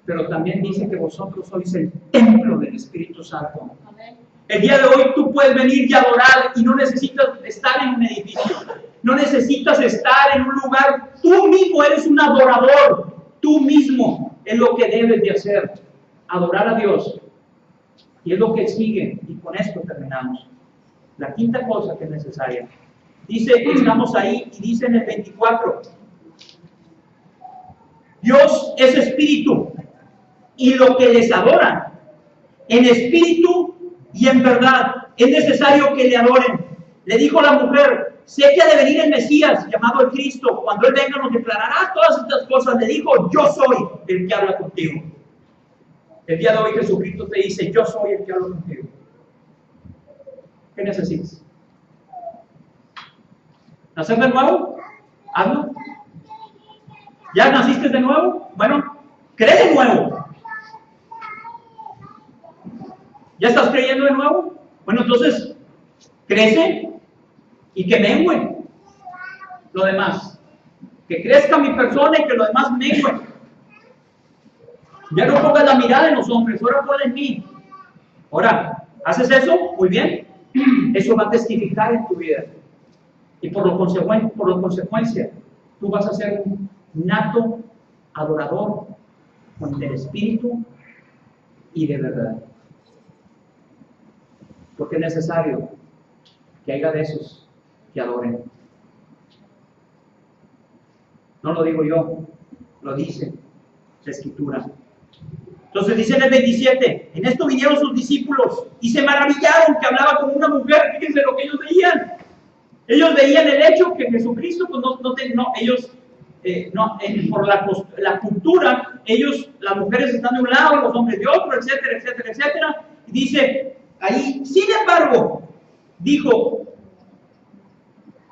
Pero también dice que vosotros sois el templo del Espíritu Santo. Amén. El día de hoy tú puedes venir y adorar y no necesitas estar en un edificio, no necesitas estar en un lugar, tú mismo eres un adorador, tú mismo es lo que debes de hacer, adorar a Dios. Y es lo que sigue, y con esto terminamos. La quinta cosa que es necesaria. Dice, estamos ahí, y dice en el 24, Dios es espíritu, y lo que les adoran, en espíritu y en verdad, es necesario que le adoren. Le dijo la mujer, sé que ha de venir el Mesías, llamado el Cristo, cuando Él venga nos declarará todas estas cosas. Le dijo, yo soy el que habla contigo. El día de hoy Jesucristo te dice, yo soy el que habla contigo. ¿Qué necesitas? ¿Nacer de nuevo? Hazlo. ¿Ya naciste de nuevo? Bueno, cree de nuevo. ¿Ya estás creyendo de nuevo? Bueno, entonces, crece y que mengue lo demás. Que crezca mi persona y que lo demás mengue. Ya no pongas la mirada en los hombres, ahora pon en mí. Ahora, ¿haces eso? Muy bien. Eso va a testificar en tu vida. Y por lo consecuencia, tú vas a ser un nato adorador con el Espíritu y de verdad. Porque es necesario que haya de esos que adoren. No lo digo yo, lo dice la Escritura. Entonces dice en el 27, en esto vinieron sus discípulos y se maravillaron que hablaba como una mujer. Fíjense lo que ellos veían. Ellos veían el hecho que Jesucristo, pues por la cultura, las mujeres están de un lado, los hombres de otro, etcétera, etcétera, etcétera. Y dice ahí, sin embargo, dijo,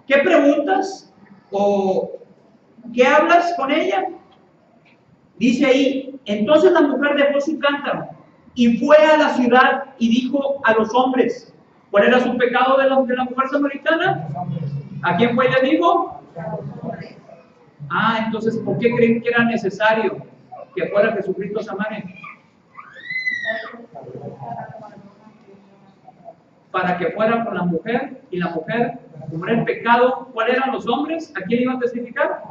¿qué preguntas? ¿O qué hablas con ella? Dice ahí, entonces la mujer dejó su cántaro y fue a la ciudad y dijo a los hombres, ¿cuál era su pecado de la mujer samaritana? ¿A quién fue y le dijo? Entonces, ¿por qué creen que era necesario que fuera Jesucristo a Samaria? para que fuera con la mujer, y la mujer, como era el pecado, ¿cuáles eran los hombres? ¿A quién iban a testificar?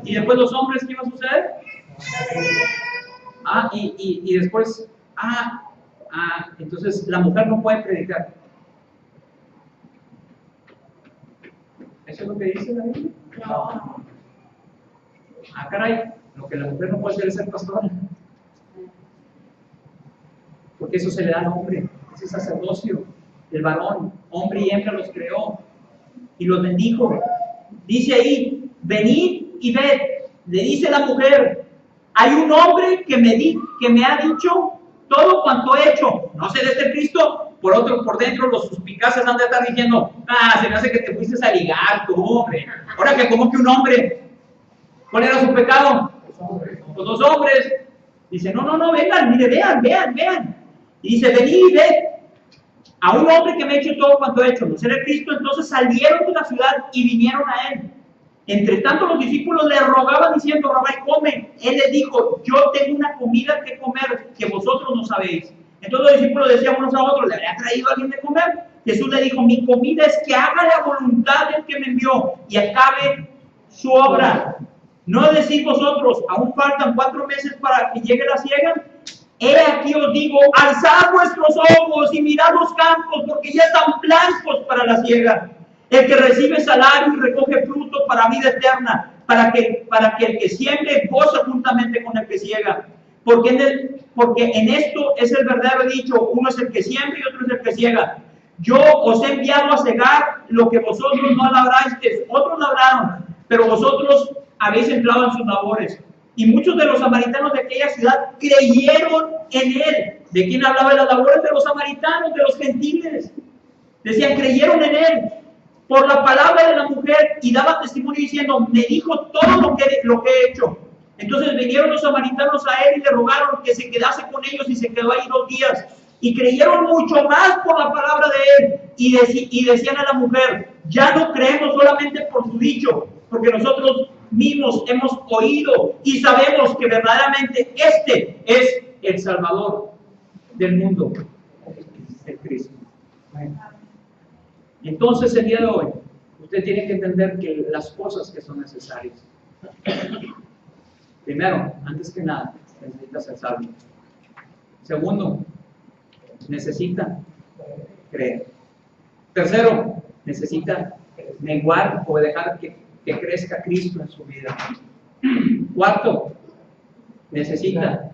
Y después los hombres, ¿qué iba a suceder? Y después, entonces la mujer no puede predicar. ¿Eso es lo que dice la Biblia? No. Caray, lo que la mujer no puede hacer es ser pastora. Porque eso se le da al hombre, ese sacerdocio. El varón, hombre y hembra los creó y los bendijo. Dice ahí, venid y ved. Le dice la mujer, hay un hombre que me ha dicho todo cuanto he hecho. ¿No será este Cristo? Por dentro los suspicaces han de estar diciendo, se me hace que te fuiste a ligar, tu hombre. Ahora que como que un hombre, ¿cuál era su pecado? Los dos hombres. Dice, no, vengan, mire, vean. Y dice, venid y ved. A un hombre que me ha hecho todo cuanto he hecho, ¿no será Cristo? Entonces salieron de la ciudad y vinieron a él. Entre tanto los discípulos le rogaban diciendo, Rabí, come. Él les dijo, yo tengo una comida que comer que vosotros no sabéis. Entonces los discípulos decían unos a otros, ¿le habría traído a alguien de comer? Jesús le dijo, mi comida es que haga la voluntad del que me envió y acabe su obra. No decís vosotros, aún faltan 4 meses para que llegue la siega. He aquí os digo, alzad vuestros ojos y mirad los campos, porque ya están blancos para la siega. El que recibe salario y recoge fruto para vida eterna, para que el que siembre goza juntamente con el que siega. Porque en esto es el verdadero dicho, uno es el que siembra y otro es el que siega. Yo os he enviado a cegar lo que vosotros no labrasteis, otros labraron, pero vosotros habéis entrado en sus labores. Y muchos de los samaritanos de aquella ciudad creyeron en él. ¿De quién hablaba de las labores? De los samaritanos, de los gentiles. Decían, creyeron en él por la palabra de la mujer y daba testimonio diciendo, me dijo todo lo que he hecho. Entonces vinieron los samaritanos a él y le rogaron que se quedase con ellos y se quedó ahí 2 días. Y creyeron mucho más por la palabra de él y decían a la mujer, ya no creemos solamente por su dicho, porque nosotros mismos hemos oído y sabemos que verdaderamente este es el Salvador del mundo, el Cristo. Entonces el día de hoy usted tiene que entender que las cosas que son necesarias, primero, antes que nada, necesita ser salvo. Segundo, necesita creer. Tercero, necesita menguar o dejar que crezca Cristo en su vida. Cuarto, necesita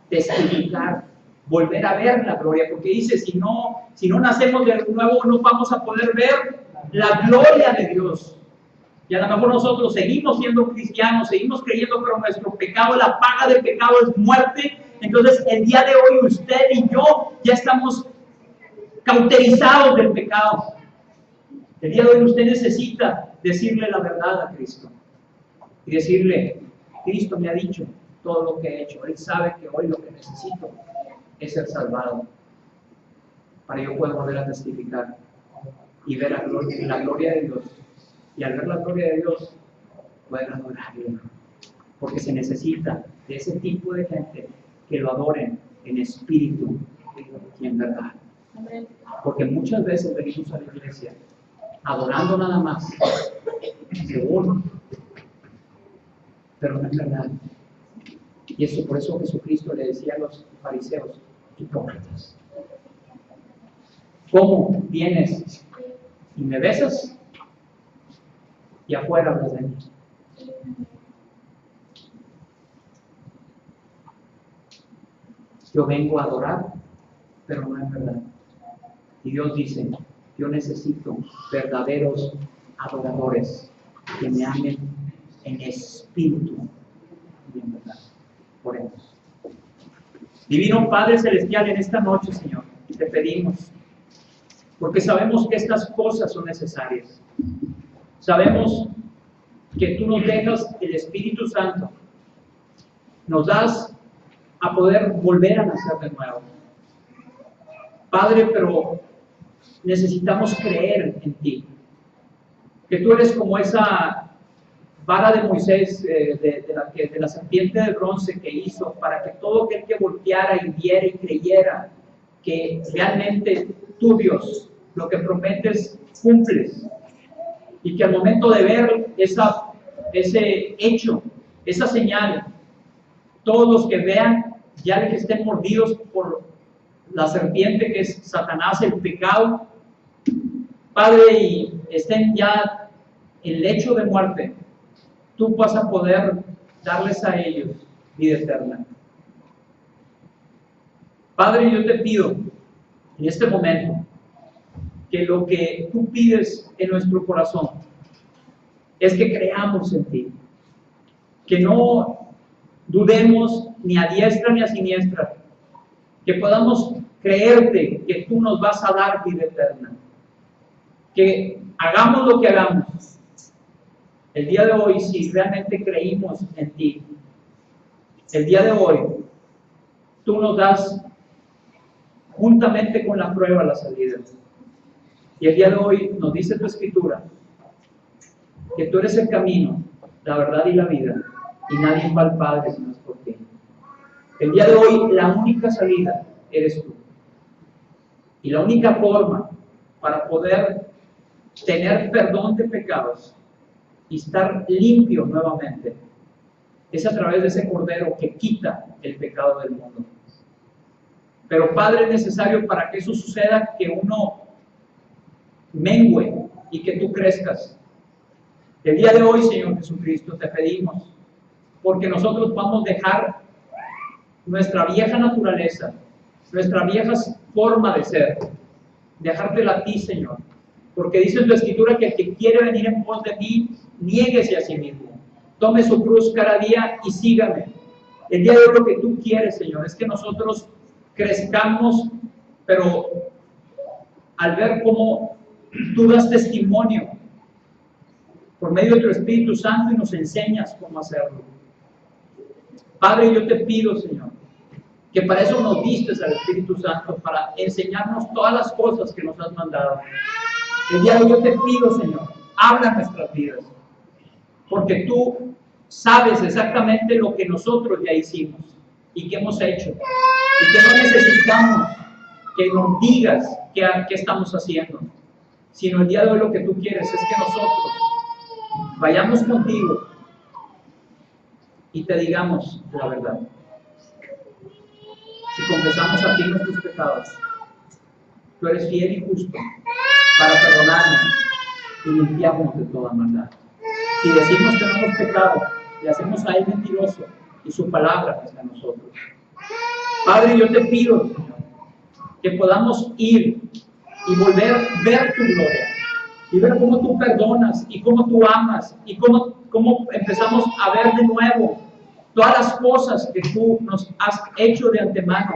testificar, volver a ver la gloria, porque dice, si no nacemos de nuevo, no vamos a poder ver la gloria de Dios. Y a lo mejor nosotros seguimos siendo cristianos, seguimos creyendo, pero nuestro pecado, la paga del pecado es muerte. Entonces, el día de hoy usted y yo ya estamos cauterizados del pecado. El día de hoy usted necesita decirle la verdad a Cristo y decirle, Cristo me ha dicho todo lo que he hecho. Él sabe que hoy lo que necesito es ser salvado para yo poder volver a testificar y ver la gloria de Dios. Y al ver la gloria de Dios, poder adorarle. Porque se necesita de ese tipo de gente que lo adoren en espíritu y en verdad. Porque muchas veces venimos a la iglesia adorando nada más, según, pero no es verdad. Y eso, por eso Jesucristo le decía a los fariseos, hipócritas, ¿cómo vienes y me besas y afuera hablas de mí? Yo vengo a adorar, pero no es verdad. Y Dios dice, yo necesito verdaderos adoradores que me amen en espíritu y en verdad. Oremos. Divino Padre Celestial, en esta noche, Señor, te pedimos, porque sabemos que estas cosas son necesarias. Sabemos que tú nos dejas el Espíritu Santo, nos das a poder volver a nacer de nuevo. Padre, pero necesitamos creer en ti, que tú eres como esa vara de Moisés, de la serpiente de bronce que hizo para que todo aquel que volteara y viera y creyera que realmente tú, Dios, lo que prometes, cumples. Y que al momento de ver ese hecho, esa señal, todos los que vean, ya de que estén mordidos por la serpiente que es Satanás, el pecado, Padre, y estén ya en lecho de muerte, tú vas a poder darles a ellos vida eterna. Padre, yo te pido en este momento que lo que tú pides en nuestro corazón es que creamos en ti, que no dudemos ni a diestra ni a siniestra, que podamos creerte que tú nos vas a dar vida eterna, que hagamos lo que hagamos. El día de hoy, si realmente creímos en ti, el día de hoy, tú nos das juntamente con la prueba la salida. Y el día de hoy nos dice tu escritura que tú eres el camino, la verdad y la vida, y nadie va al Padre si no es por ti. El día de hoy, la única salida eres tú. Y la única forma para poder tener perdón de pecados y estar limpio nuevamente es a través de ese Cordero que quita el pecado del mundo. Pero Padre, es necesario para que eso suceda que uno mengüe y que tú crezcas. El día de hoy, Señor Jesucristo, te pedimos, porque nosotros vamos a dejar nuestra vieja naturaleza, nuestra vieja forma de ser, dejártela a ti, Señor. Porque dice en tu escritura que el que quiere venir en pos de mí, niéguese a sí mismo. Tome su cruz cada día y sígame. El día de hoy lo que tú quieres, Señor, es que nosotros crezcamos, pero al ver cómo tú das testimonio por medio de tu Espíritu Santo y nos enseñas cómo hacerlo. Padre, yo te pido, Señor, que para eso nos diste al Espíritu Santo, para enseñarnos todas las cosas que nos has mandado. El día de hoy yo te pido, Señor, habla nuestras vidas, porque tú sabes exactamente lo que nosotros ya hicimos y que hemos hecho, y que no necesitamos que nos digas qué estamos haciendo, sino el día de hoy lo que tú quieres es que nosotros vayamos contigo y te digamos la verdad. Si confesamos a ti nuestros pecados, tú eres fiel y justo para perdonarnos y limpiarnos de toda maldad. Si decimos que no hemos pecado, le hacemos a él mentiroso y su palabra está en nosotros. Padre, yo te pido, Señor, que podamos ir y volver a ver tu gloria y ver cómo tú perdonas y cómo tú amas y cómo empezamos a ver de nuevo todas las cosas que tú nos has hecho de antemano.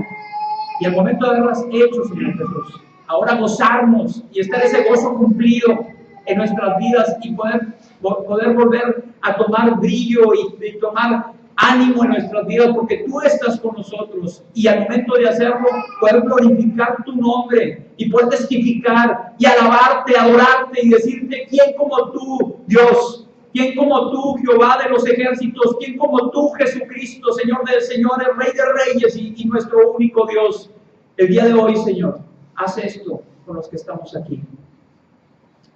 Y al momento de haberlas hecho, Señor Jesús, ahora gozarnos y estar ese gozo cumplido en nuestras vidas y poder volver a tomar brillo y tomar ánimo en nuestras vidas, porque tú estás con nosotros, y al momento de hacerlo poder glorificar tu nombre y poder testificar y alabarte, adorarte y decirte: ¿quién como tú, Dios? ¿Quién como tú, Jehová de los ejércitos? ¿Quién como tú, Jesucristo, Señor de señores, Rey de reyes y nuestro único Dios? El día de hoy, Señor, haz esto con los que estamos aquí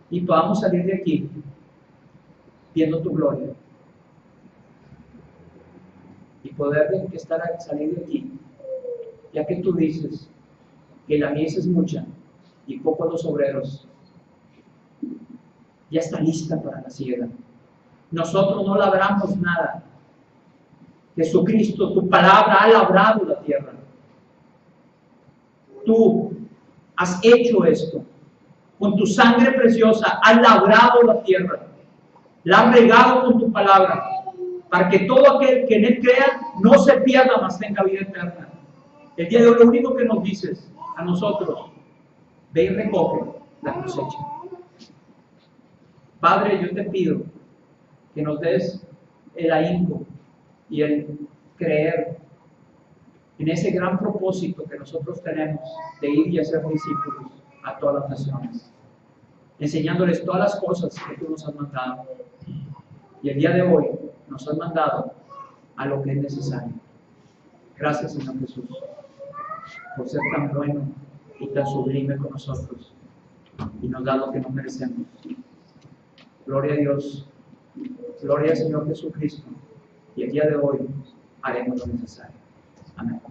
y podamos salir de aquí viendo tu gloria y poder salir de aquí, ya que tú dices que la mies es mucha y pocos los obreros. Ya está lista para la siega. Nosotros no labramos nada. Jesucristo, tu palabra ha labrado la tierra. Tú has hecho esto. Con tu sangre preciosa has labrado la tierra. La has regado con tu palabra, para que todo aquel que en él crea no se pierda, mas tenga vida eterna. El día de hoy lo único que nos dices a nosotros: ve y recoge la cosecha. Padre, yo te pido que nos des el ahínco y el creer en ese gran propósito que nosotros tenemos de ir y hacer discípulos a todas las naciones, enseñándoles todas las cosas que tú nos has mandado. Y el día de hoy nos has mandado a lo que es necesario. Gracias, Señor Jesús, por ser tan bueno y tan sublime con nosotros y nos da lo que no merecemos. Gloria a Dios, gloria al Señor Jesucristo, y el día de hoy haremos lo necesario. Amén.